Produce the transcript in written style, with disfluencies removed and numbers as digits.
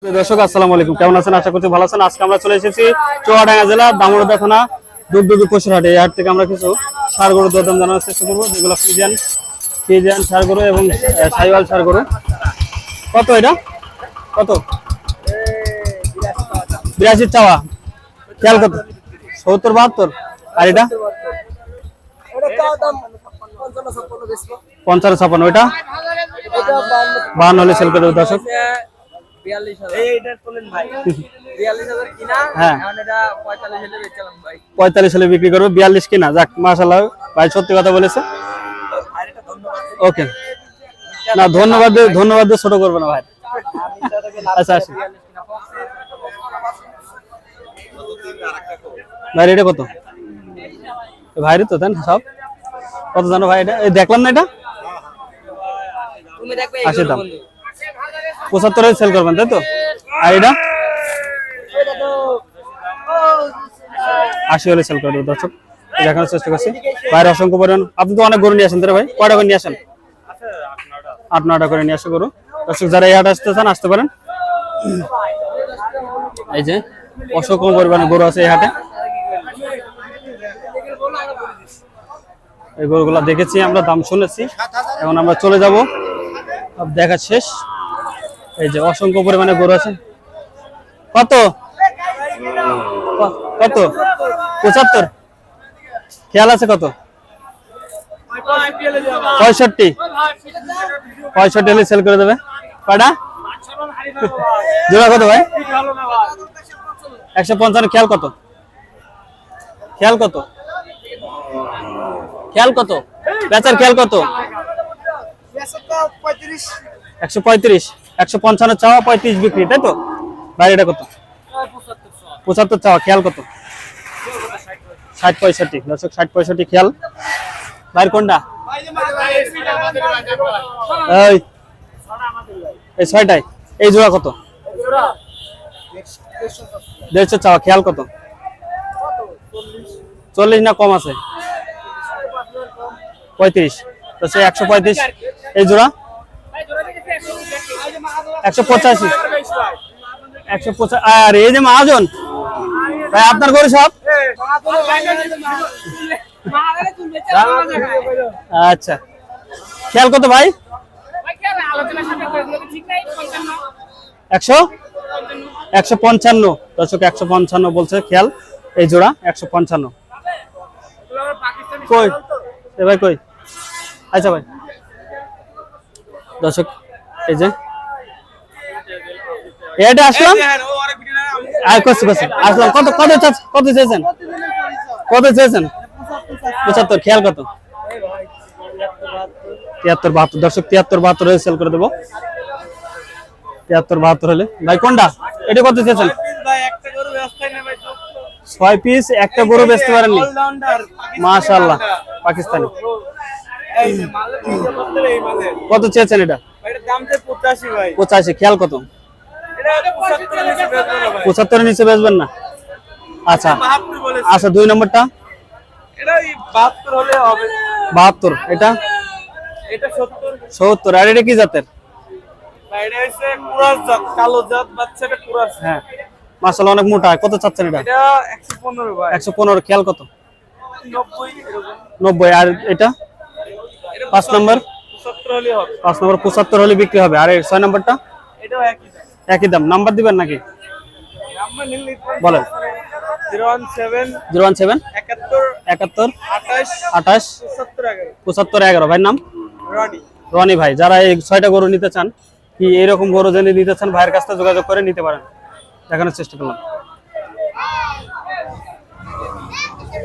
দর্শক আসসালামু আলাইকুম, কেমন আছেন? আশা করছি ভালো আছেন। আজকে আমরা চলে এসেছি চুয়াডাঙ্গা জেলা দামোদর থানা দুধ পশুর হাটে। এই হাট থেকে আমরা কিছু ষাঁড় গরুর দরদাম জানার চেষ্টা করবো, যেগুলো ফ্রিজিয়ান ষাঁড় গরু এবং সাইওয়াল ষাঁড় গরু। কত এটা? কত? 82 চাওয়া, খেয়াল কত? 70 72। আর এটা 55 56। ওইটা 52 হলে সেল করে দেবো দর্শক। 45 হলে বিক্রি করবে, 42 কিনা। যাক মাশাআল্লাহ, ভাই সত্যি কথা বলেছে। ওকে, না ধন্যবাদ দিয়ে ছোট করবে না ভাই। আচ্ছা আসি ভাই, এটা কত ভাইরে? তো দেন সব কত জানো ভাই? এটা দেখলাম না, এটা 80 দাম, 75 সেল করবেন তাই তো? আর এটা 80 হলে সেল করে দেবো দর্শক। দেখানোর চেষ্টা করছি বাইরে অসংখ্য পরিমাণ। আপনি তো অনেক গরু নিয়ে আসেন তাই ভাই? কয়টা করে নিয়ে আসেন? 8-9টা করে নিয়ে আসে গরু। দর্শক যারা এই হাট আসতে চান আসতে পারেন। এই যে অসংখ্য পরিমাণে গরু আছে এই হাটে। এই গরুগুলা দেখেছি আমরা, দাম শুনেছি, এখন আমরা চলে যাব, দেখা শেষ। এই যে অসংখ্য পরিমাণে গরু আছে। কত কত? 75 খেয়াল আছে? কত? 65 হলে সেল করে দেবে। কয়টা জোড়া? কত ভাই? 155। খেয়াল কত? খেয়াল কত? খেয়াল কত? বেচার খেয়াল কত? 135। 155 চাওয়া, 35 বিক্রি তাই তো ভাই? এটা কত? 75 চাওয়া, খেয়াল কত? 60 65। দর্শক 60 65 খেয়াল। ভাইয়ের কোনটা? এই 6টায়। এই জোড়া কত? 150 চাওয়া, খেয়াল কত? 40 না কম আছে? 35। তো সে 135। এই জোড়া 185। 185। আর এই যে মহাজন ভাই, আপনার গরু সব? আচ্ছা, খেয়াল কত ভাই? 155। দর্শক 155 বলছে খেয়াল। এই জোড়া 155। কই এ ভাই কই? আচ্ছা ভাই, দর্শক এই যে এটা আসলাম, আসলাম। কত কত কত চেয়েছেন? কত চেয়েছেন? 75। খেয়াল কত? 73 72। দর্শক 73 72 হলে সেল করে দেবো। 73 72 হলে। ভাই কোনটা? এটা কত চেয়েছেন? 6 পিস একটা গরু বেচতে পারেননি? মাশাআল্লাহ, পাকিস্তানি। কত চেয়েছেন এটা? 85। খেয়াল কত? 75 নিচে বেচবেন না? আচ্ছা আচ্ছা, 2 নম্বরটা 72। এটা 70। আর এটা কি জাতের? হ্যাঁ মাশাআল্লাহ, অনেক মোটা। কত চাচ্ছেন এটা? 115। খেয়াল কত? 90। আর এটা 5 নম্বর? 5 নম্বর 75 হলে বিক্রি হবে। আর 6 নম্বরটা? একই দাম। নাম্বার দিবেন নাকি? বলেন। 017 71 28 75 11। ভাইয়ের নাম? রনি ভাই। যারা এই 6টা গরু নিতে চান, কি এইরকম গরু যদি নিতে চান, ভাইয়ের কাছ থেকে যোগাযোগ করে নিতে পারেন। দেখানোর চেষ্টা করলাম।